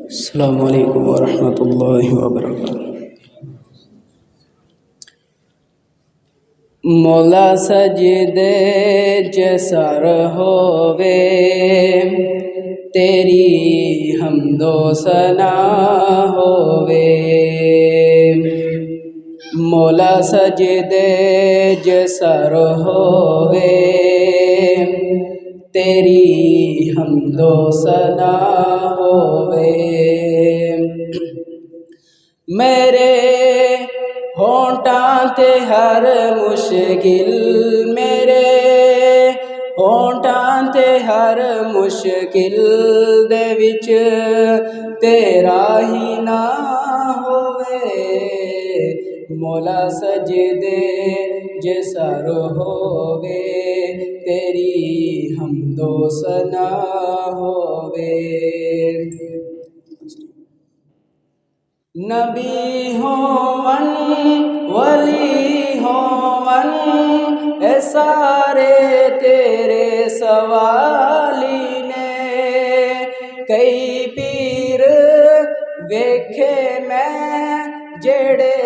السلام علیکم ورحمۃ اللہ وبرکاتہ۔ مولا سجدے جسر ہووے، تیری حمد و ثنا ہووے۔ مولا سجدے جسر ہووے، تیری حمد و ثنا ہووے۔ میرے ہونٹاں تے ہر مشکل، میرے ہونٹاں تے ہر مشکل دے وچ تیرا ہی نام ہووے۔ مولا سجدے جسر ہووے، تیری حمد و ثنا ہووے۔ نبی ہون ولی ہون، اے سارے تیرے سوالی نے۔ کئی پیر ویکھے میں جڑے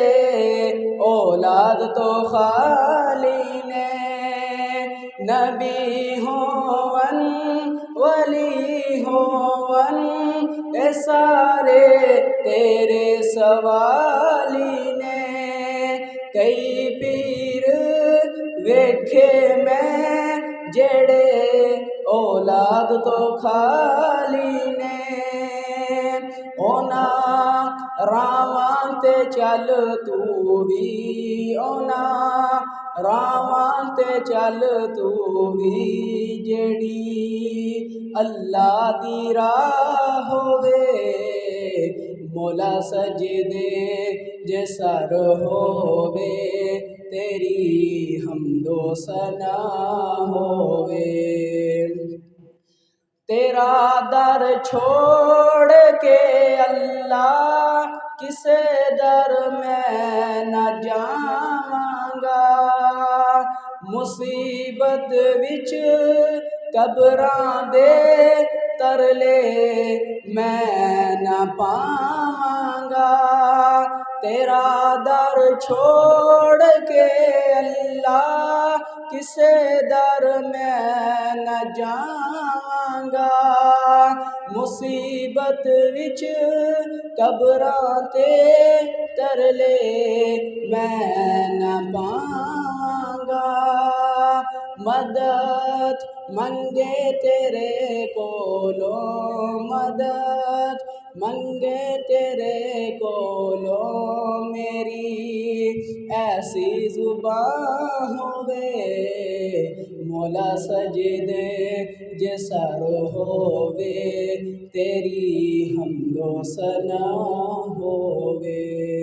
اولاد تو خالی نے۔ نبی ہون ولی ہون، اے سارے تیرے سوالی نے۔ کئی پیر ویکھے میں جڑے اولاد تو خالی نے۔ اونا راواں تے چل تو بھی، اونا راواں تے چل تو بھی، جڑی اللہ دی راہ ہووے۔ مولا سجدے جسر ہووے، تیری حمد و ثنا ہووے۔ تیرا در چھوڑ کے اللہ کسے در میں نہ جاواں گا۔ مصیبت وچ قبراں دے ترلے میں نہ پاواں گا۔ تیرا در چھوڑ کے اللہ کسے در میں نہ جاواں گا۔ مصیبت وچ قبراں تے ترلے میں نہ پاواں گا۔ مدد منگے تیرے کولوں، مدد منگے تیرے کولوں، میری ایسی زبان ہووے۔ مولا سجدے جسر ہووے، تیری حمد و ثنا ہووے۔